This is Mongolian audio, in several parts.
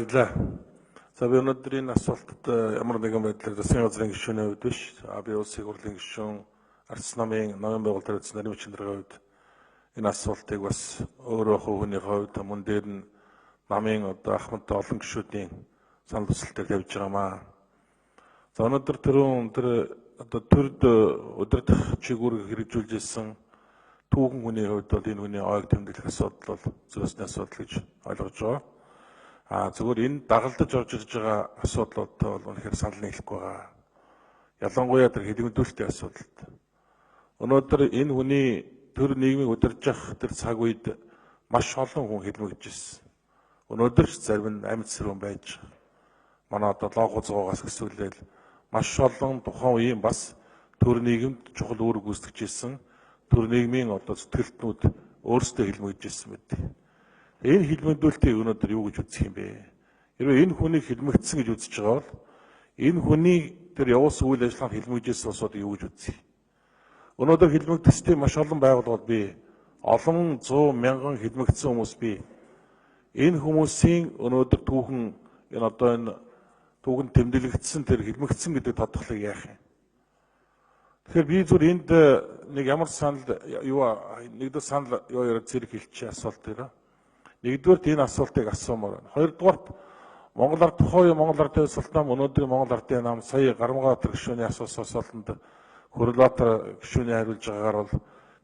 Баярлалаа. За би өнөөдрийн асуултад ямар нэгэн байдлаар засгийн газрын гишүүний хувьд биш. Би улсын хурлын гишүүн Арц намын байгуулалт хариуцсан нарийн чиндрийн хувьд энэ асуултыг бас өөрөө хувийнхээ хувьд мөн дээр нь намын ахмадтай олон гишүүдийн санал хүсэлтээр тавьж байгаамаа. За өнөөдөр төрд удирдах чиглэлээр хэрэгжүүлж ирсэн түүхэн хүний хувьд бол энэ хүний ойг тэмдэглэх асуудал бол зөөсний асуудал гэж ойлгож байгаа. Зөвхөн энэ дагалдаж орж ирж байгаа асуудлуудтай бол үнэхээр санал нийлэхгүй байгаа. Ялангуяа тэр хэлмэдүүлэлтийн асуудалд. Өнөөдөр энэ хүний төр нийгмийг удирдах тэр цаг үед маш олон хүн хэлмэгдэж ирсэн. Өнөөдөр ч зарим нь амьд сэрүүн байж манай лого згоогоос гэсүүлэл маш олон тухайн үеийн бас төр нийгэмд чухал үүрэг гүйцэтгэж ирсэн төр нийгмийн сэтгэлтнүүд өөрсдөө хэлмэгдэж ирсэн мэт. Энэ хэлмэгдүүлэлтийг өнөөдөр юу гэж үзэх юм бэ? Хэрвээ энэ хүнийг хэлмэгдсэн гэж үзэж байгаа бол энэ хүний тэр явуулсан үйл ажиллагаанд хэлмэгдэжсэн улсуудыг юу гэж үзье? Өнөөдөр хэлмэгдэх систем маш олон байгууллагууд бий. Олон 100 мянган хэлмэгдсэн хүмүүс бий. Энэ хүмүүсийн өнөөдөр энэ түүхэн тэмдэглэгдсэн тэр хэлмэгдсэн гэдэг тодорхойлыг яах юм? Тэгэхээр би зүгээр энд нэг ямар нэгдүгээр санал зэрэг хэлчих асуулт дээр. Нэгдүгээрт энэ асуултыг асуумаар байна. Хоёрдугаарт тухайн Монгол Ардын Султан нам өнөөдрийн Монгол Ардын нам сая Гарамгаатар гишүүний асуусан асуултанд Хүрэлбаатар гишүүний хариулж байгаагаар бол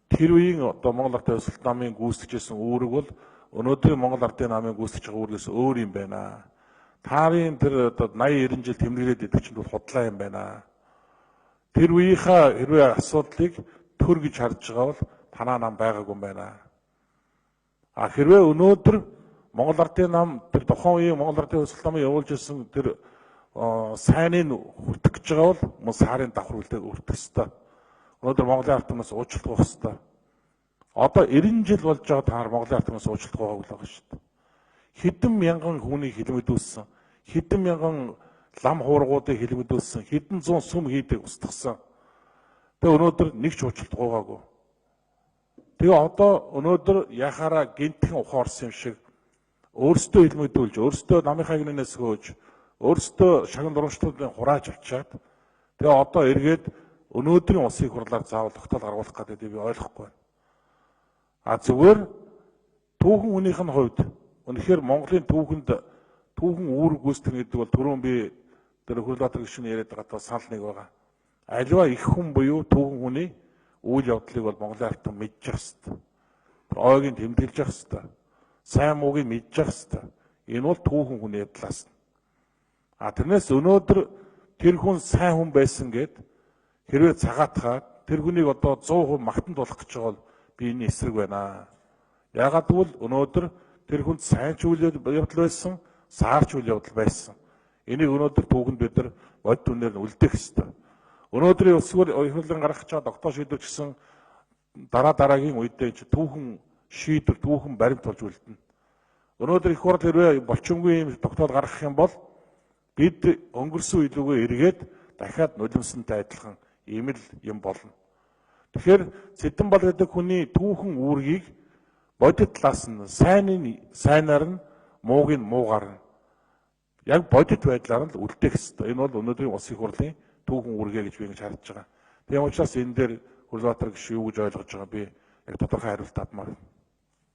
тэр үеийн Монгол Ардын Султан намын гүйцэтгэжсэн үүрэг бол өнөөдрийн Монгол Ардын намын гүйцэтгэж байгаа үүргээс өөр юм байна. Таарын тэр 80-90 жил тэмдэглээд идэх чинь бол худлаа юм байна. Тэр үеийнхаа хэрвээ асуудлыг төр гэж харж байгаа бол танаа нам байгаагүй юм байна. Хэрвээ өнөөдөр Монгол Ардын нам тэр тухайн үеийн Монгол Ардын Султан намын явуулж ирсэн тэр сайныг хүртэх гэж байгаа бол мөн сарын давхар үлдээг өртөх ёстой. Өнөөдөр Монголын ард түмнээс уучлалт гуйх ёстой. Одоо 90 жил болж байгаа таар Монголын ард түмнээс уучлалт гуйгааг л байгаа шүү дээ. Хэдэн мянган хүнийг хэлмэдүүлсэн, хэдэн мянган лам хуургуудыг хэлмэдүүлсэн, хэдэн зуун сүм хийдэг устгасан. Тэгээ өнөөдөр нэг ч уучлалт гуйгаагүй. Тэгээ одоо өнөөдөр яхаараа гинтхэн ухаан орсон юм шиг өөрсдөө хэлмэдүүлж, өөрсдөө намынхаа гинээс хөөж, өөрсдөө шагнал дурамжтуудын хурааж авчаад тэгээ одоо эргээд өнөөдрийн улсын хурлаар заавал тогтоол гаргуулах гэдэг би ойлгохгүй байна. Зүгээр түүхэн хүнийх нь хувьд үнэхээр Монголын түүхэн үүрэг гүйцэтгэх гэдэг бол түрүүн би тэр Хүрэлбаатар гишүүний яриад байгаа санал нэг байгаа. Аливаа их хүн буюу түүхэн хүний үйл явдлыг бол Монголын ард түмэн мэдчих хэвээр. Ойгийг тэмдэглэж явах хэвээр. Сайн муугийг мэдчих хэвээр. Энэ бол түүхэн хүний талаас нь. Тэрнээс өнөөдөр тэр хүн сайн хүн байсан гэд хэрвээ цагаатгаад тэр хүнийг одоо 100% магтанд болох гэж байгаа бол би энэ эсрэг байна. Яагаад гэвэл өнөөдөр тэр хүнд сайн ч үйл явдал байсан, саарч үйл явдал байсан. Энийг өнөөдөр түүхэнд бид нар бод түнээр нь үлдээх ёстой. Өнөөдрийн улс хурлын гаргах чад тогтоох шийдвэр гэсэн дараагийн үедээ түүхэн шийдвэр, түүхэн баримт болж үлдэнэ. Өнөөдөр их хурл хэрвээ болчимгүй юм тогтоол гаргах юм бол бид өнгөрсөн үеийгөө эргээд дахиад нулимсантай адилхан ийм л юм болно. Тэгэхээр Цэдэн бол гэдэг хүний түүхэн үүргийг бодит талаас нь сайнаар нь мууг нь муугаар нь яг бодит байдлаар нь үлдээх ёстой. Энэ бол өнөөдрийн улсын хурлын түүхэн үүргээ гэж би ингэж харж байгаа. Тийм учраас энэ дээр Хүрэлбаатар гишүүн юу гэж ойлгож байгаа би яг тодорхой хариулт авмаар байна.